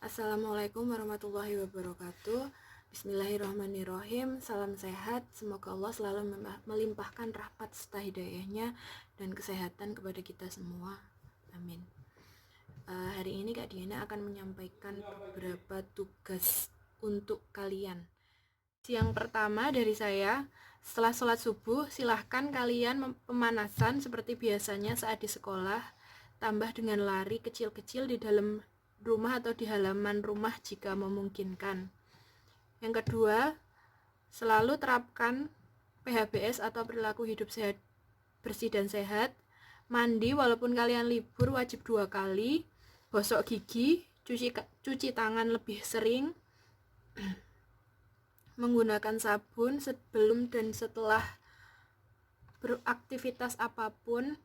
Assalamualaikum warahmatullahi wabarakatuh. Bismillahirrahmanirrahim. Salam sehat. Semoga Allah selalu melimpahkan rahmat serta hidayahnya dan kesehatan kepada kita semua. Amin. Hari ini Kak Diana akan menyampaikan beberapa tugas untuk kalian. Yang pertama dari saya, setelah sholat subuh, silahkan kalian pemanasan seperti biasanya saat di sekolah, tambah dengan lari kecil-kecil di dalam rumah atau di halaman rumah jika memungkinkan. Yang kedua, selalu terapkan PHBS atau perilaku hidup sehat, bersih dan sehat. Mandi walaupun kalian libur wajib 2 kali. Gosok gigi, cuci tangan lebih sering. Menggunakan sabun sebelum dan setelah beraktivitas apapun.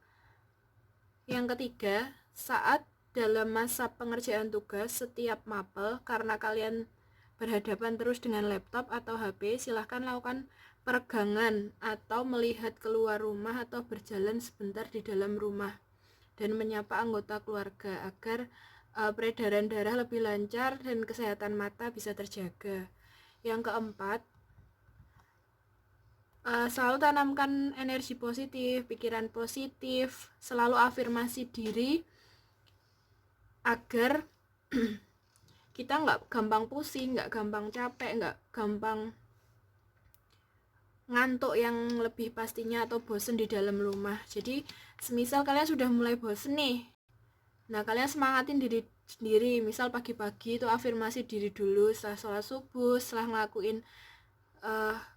Yang ketiga, saat dalam masa pengerjaan tugas setiap mapel, karena kalian berhadapan terus dengan laptop atau HP, silahkan lakukan peregangan atau melihat keluar rumah atau berjalan sebentar di dalam rumah dan menyapa anggota keluarga agar peredaran darah lebih lancar dan kesehatan mata bisa terjaga. Yang keempat, selalu tanamkan energi positif, pikiran positif, selalu afirmasi diri agar kita nggak gampang pusing, nggak gampang capek, nggak gampang ngantuk yang lebih pastinya atau bosen di dalam rumah. Jadi semisal kalian sudah mulai bosen nih, nah kalian semangatin diri sendiri. Misal pagi-pagi itu afirmasi diri dulu setelah sholat subuh, setelah ngelakuin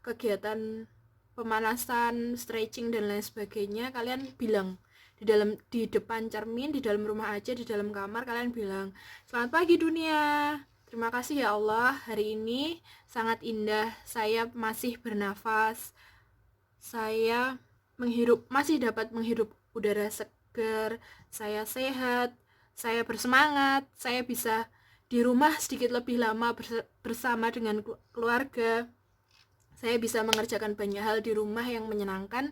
kegiatan pemanasan, stretching dan lain sebagainya, kalian bilang di depan cermin, di dalam rumah aja, di dalam kamar, kalian bilang, "Selamat pagi dunia. Terima kasih ya Allah, hari ini sangat indah. Saya masih bernafas. Saya masih dapat menghirup udara segar. Saya sehat. Saya bersemangat. Saya bisa di rumah sedikit lebih lama bersama dengan keluarga. Saya bisa mengerjakan banyak hal di rumah yang menyenangkan.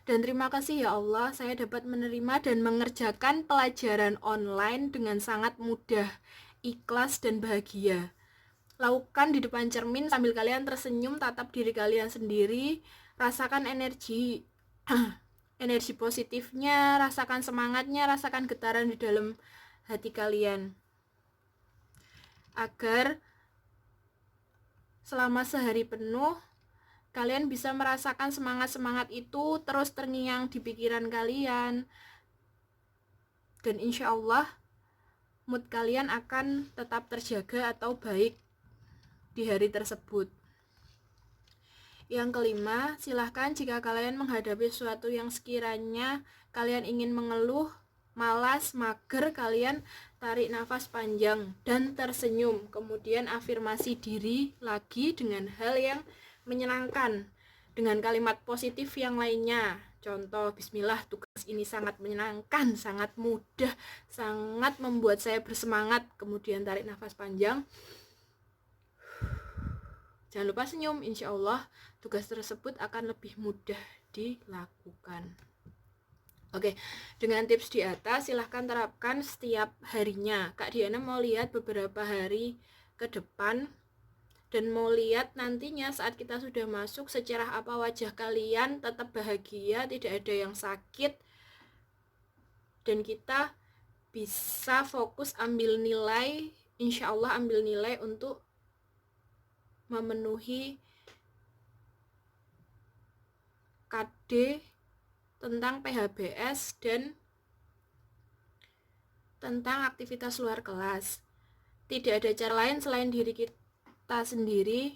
Dan terima kasih ya Allah, saya dapat menerima dan mengerjakan pelajaran online dengan sangat mudah, ikhlas dan bahagia." Lakukan di depan cermin sambil kalian tersenyum, tatap diri kalian sendiri, rasakan energi energi positifnya, rasakan semangatnya, rasakan getaran di dalam hati kalian. Agar selama sehari penuh kalian bisa merasakan semangat-semangat itu terus terngiang di pikiran kalian. Dan insya Allah mood kalian akan tetap terjaga atau baik di hari tersebut. Yang kelima, silahkan jika kalian menghadapi sesuatu yang sekiranya kalian ingin mengeluh, malas, mager, kalian tarik nafas panjang dan tersenyum. Kemudian afirmasi diri lagi dengan hal yang menyenangkan, dengan kalimat positif yang lainnya. Contoh, bismillah, tugas ini sangat menyenangkan, sangat mudah, sangat membuat saya bersemangat. Kemudian tarik nafas panjang. Jangan lupa senyum, insya Allah tugas tersebut akan lebih mudah dilakukan. Oke, dengan tips di atas silahkan terapkan setiap harinya. Kak Diana mau lihat beberapa hari ke depan dan mau lihat nantinya saat kita sudah masuk secerah apa wajah kalian, tetap bahagia, tidak ada yang sakit, dan kita bisa fokus ambil nilai, insya Allah ambil nilai untuk memenuhi KD tentang PHBS dan tentang aktivitas luar kelas. Tidak ada cara lain selain diri kita sendiri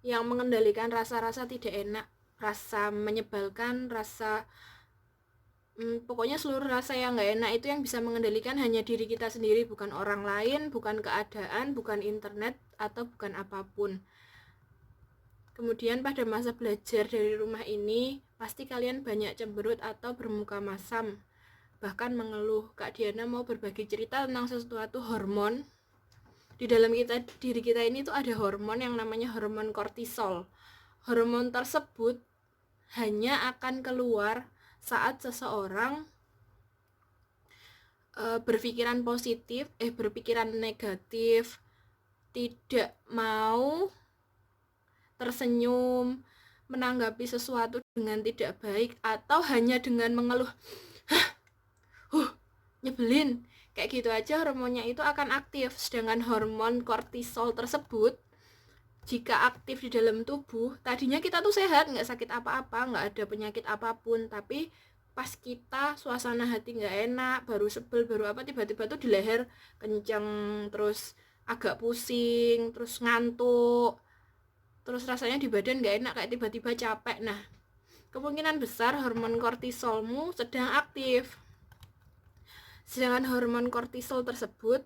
yang mengendalikan rasa-rasa tidak enak, rasa menyebalkan, pokoknya seluruh rasa yang gak enak itu yang bisa mengendalikan hanya diri kita sendiri, bukan orang lain, bukan keadaan, bukan internet, atau bukan apapun. Kemudian pada masa belajar dari rumah ini, pasti kalian banyak cemberut atau bermuka masam, bahkan mengeluh. Kak Diana mau berbagi cerita tentang sesuatu hormon. Di dalam diri kita ini tuh ada hormon yang namanya hormon kortisol. Hormon tersebut hanya akan keluar saat seseorang berpikiran positif, berpikiran negatif, tidak mau tersenyum, menanggapi sesuatu dengan tidak baik, atau hanya dengan mengeluh, nyebelin, kayak gitu aja, hormonnya itu akan aktif. Sedangkan hormon kortisol tersebut jika aktif di dalam tubuh, tadinya kita tuh sehat, nggak sakit apa-apa, nggak ada penyakit apapun, tapi pas kita suasana hati nggak enak, baru sebel, baru apa, tiba-tiba tuh di leher kenceng, terus agak pusing, terus ngantuk, terus rasanya di badan nggak enak, kayak tiba-tiba capek. Nah, kemungkinan besar hormon kortisolmu sedang aktif. Sedangkan hormon kortisol tersebut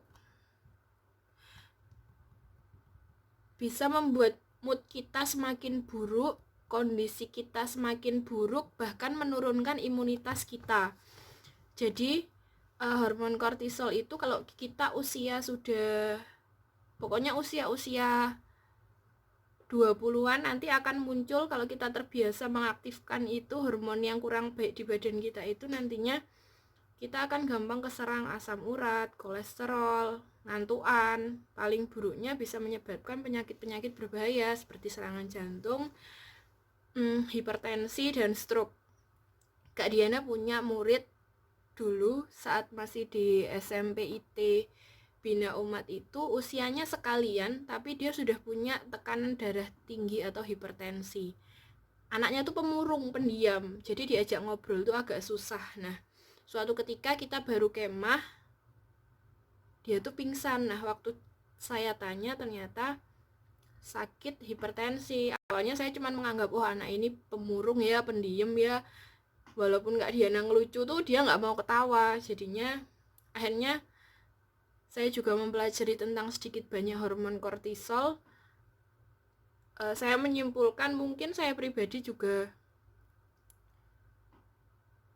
bisa membuat mood kita semakin buruk, kondisi kita semakin buruk, bahkan menurunkan imunitas kita. Jadi hormon kortisol itu kalau kita usia sudah, pokoknya usia 20-an nanti akan muncul. Kalau kita terbiasa mengaktifkan itu hormon yang kurang baik di badan kita, itu nantinya kita akan gampang keserang asam urat, kolesterol, ngantuan. Paling buruknya bisa menyebabkan penyakit-penyakit berbahaya seperti serangan jantung, hipertensi, dan stroke. Kak Diana punya murid dulu saat masih di SMP IT Bina Umat itu, usianya sekalian tapi dia sudah punya tekanan darah tinggi atau hipertensi. Anaknya tuh pemurung, pendiam, jadi diajak ngobrol tuh agak susah. Nah, suatu ketika kita baru kemah, dia tuh pingsan. Nah, waktu saya tanya ternyata sakit hipertensi. Awalnya saya cuma menganggap, oh anak ini pemurung ya, pendiam ya, walaupun Kak Diana ngelucu tuh dia nggak mau ketawa. Jadinya akhirnya saya juga mempelajari tentang sedikit banyak hormon kortisol. Saya menyimpulkan mungkin saya pribadi juga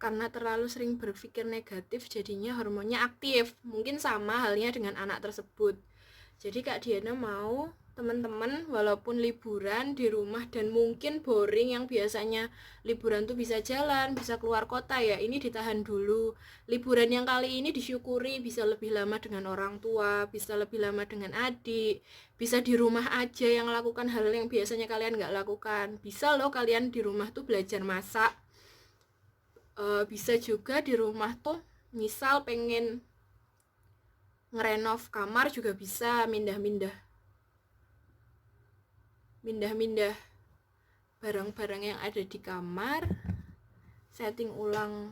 karena terlalu sering berpikir negatif, jadinya hormonnya aktif. Mungkin sama halnya dengan anak tersebut. Jadi Kak Diana mau teman-teman walaupun liburan di rumah dan mungkin boring, yang biasanya liburan tuh bisa jalan, bisa keluar kota ya, ini ditahan dulu. Liburan yang kali ini disyukuri, bisa lebih lama dengan orang tua, bisa lebih lama dengan adik, bisa di rumah aja yang lakukan hal yang biasanya kalian nggak lakukan. Bisa loh kalian di rumah tuh belajar masak. Bisa juga di rumah tuh misal pengen ngerenov kamar juga bisa, mindah-mindah barang-barang yang ada di kamar, setting ulang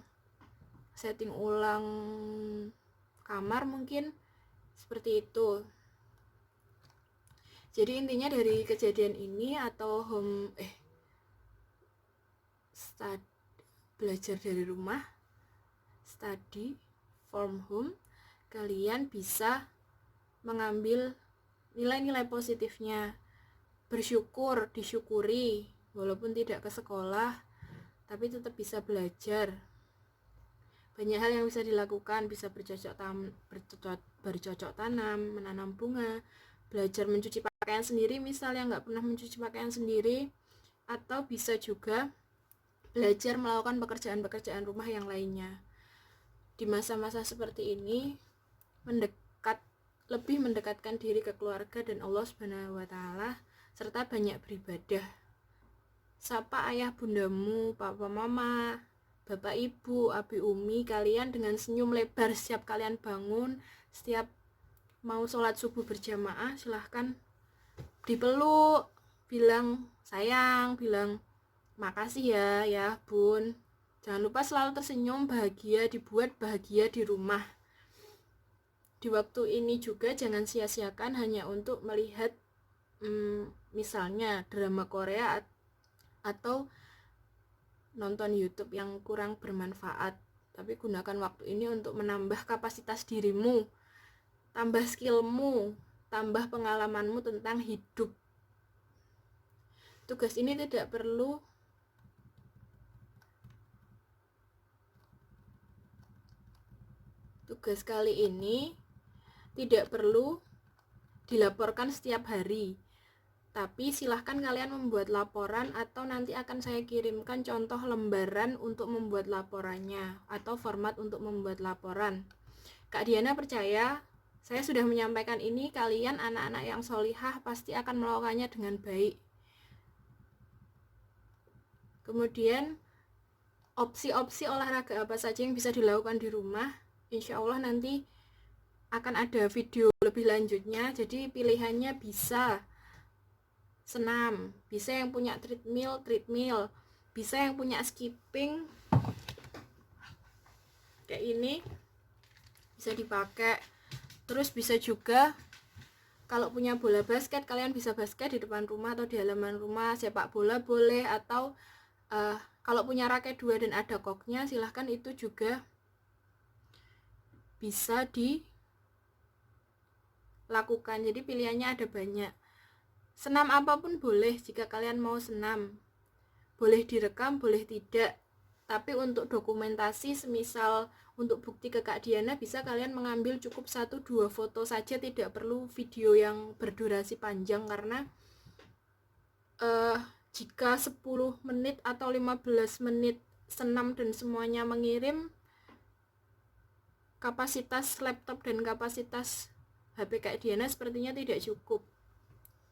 kamar, mungkin seperti itu. Jadi intinya dari kejadian ini atau belajar dari rumah, study from home, kalian bisa mengambil nilai-nilai positifnya, bersyukur, disyukuri, walaupun tidak ke sekolah tapi tetap bisa belajar. Banyak hal yang bisa dilakukan, bisa bercocok tanam, menanam bunga, belajar mencuci pakaian sendiri misal yang nggak pernah mencuci pakaian sendiri, atau bisa juga belajar melakukan pekerjaan-pekerjaan rumah yang lainnya. Di masa-masa seperti ini lebih mendekatkan diri ke keluarga dan Allah Subhanahu wa Ta'ala, serta banyak beribadah. Sapa ayah bundamu, papa mama, bapak ibu, abi umi kalian dengan senyum lebar setiap kalian bangun, setiap mau sholat subuh berjamaah, silahkan dipeluk, bilang sayang, bilang makasih ya bun. Jangan lupa selalu tersenyum, bahagia, dibuat bahagia di rumah. Di waktu ini juga jangan sia-siakan hanya untuk melihat misalnya drama Korea atau nonton YouTube yang kurang bermanfaat, tapi gunakan waktu ini untuk menambah kapasitas dirimu, tambah skillmu, tambah pengalamanmu tentang hidup. Tugas ini tidak perlu tugas kali ini tidak perlu dilaporkan setiap hari, tapi silahkan kalian membuat laporan atau nanti akan saya kirimkan contoh lembaran untuk membuat laporannya atau format untuk membuat laporan. Kak Diana percaya, saya sudah menyampaikan ini, kalian anak-anak yang solihah pasti akan melakukannya dengan baik. Kemudian opsi-opsi olahraga apa saja yang bisa dilakukan di rumah, insya Allah nanti akan ada video lebih lanjutnya. Jadi pilihannya bisa senam, bisa yang punya treadmill, bisa yang punya skipping kayak ini bisa dipakai. Terus bisa juga kalau punya bola basket, kalian bisa basket di depan rumah atau di halaman rumah, sepak bola boleh, atau kalau punya raket 2 dan ada koknya, silahkan itu juga bisa dilakukan. Jadi pilihannya ada banyak. Senam apapun boleh jika kalian mau senam. Boleh direkam, boleh tidak. Tapi untuk dokumentasi, semisal untuk bukti ke Kak Diana, bisa kalian mengambil cukup 1-2 foto saja, tidak perlu video yang berdurasi panjang, karena jika 10 menit atau 15 menit senam dan semuanya mengirim, kapasitas laptop dan kapasitas HP Kak Diana sepertinya tidak cukup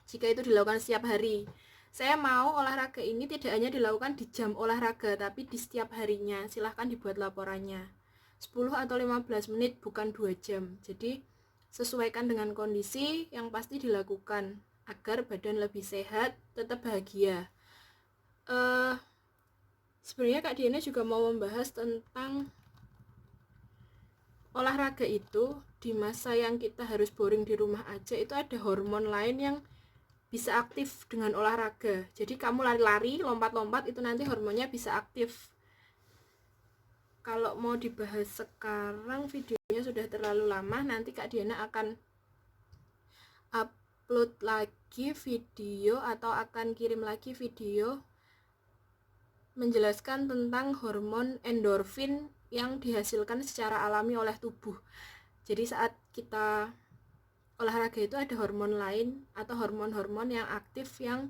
jika itu dilakukan setiap hari. Saya mau olahraga ini tidak hanya dilakukan di jam olahraga, tapi di setiap harinya. Silahkan dibuat laporannya 10 atau 15 menit, bukan 2 jam. Jadi sesuaikan dengan kondisi, yang pasti dilakukan agar badan lebih sehat, tetap bahagia. Sebenarnya Kak Diana juga mau membahas tentang olahraga itu. Di masa yang kita harus boring di rumah aja, itu ada hormon lain yang bisa aktif dengan olahraga. Jadi kamu lari-lari, lompat-lompat, itu nanti hormonnya bisa aktif. Kalau mau dibahas sekarang, videonya sudah terlalu lama. Nanti Kak Diana akan upload lagi video atau akan kirim lagi video menjelaskan tentang hormon endorfin yang dihasilkan secara alami oleh tubuh. Jadi saat kita olahraga itu ada hormon lain atau hormon-hormon yang aktif, yang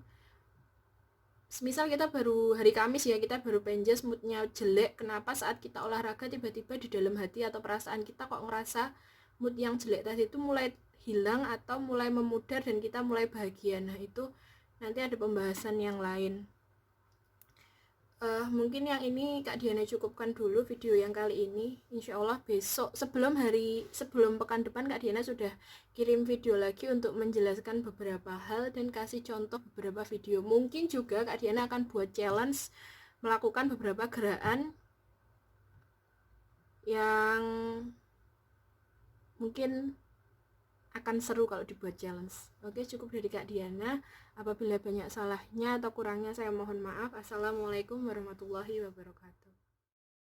semisal kita baru hari Kamis ya, kita baru penjas, moodnya jelek. Kenapa saat kita olahraga tiba-tiba di dalam hati atau perasaan kita kok ngerasa mood yang jelek tadi itu mulai hilang atau mulai memudar dan kita mulai bahagia. Nah itu nanti ada pembahasan yang lain. Mungkin yang ini Kak Diana cukupkan dulu video yang kali ini. Insya Allah besok sebelum pekan depan Kak Diana sudah kirim video lagi untuk menjelaskan beberapa hal dan kasih contoh beberapa video. Mungkin juga Kak Diana akan buat challenge melakukan beberapa gerakan yang mungkin akan seru kalau dibuat challenge. Oke, cukup dari Kak Diana. Apabila banyak salahnya atau kurangnya saya mohon maaf. Assalamualaikum warahmatullahi wabarakatuh.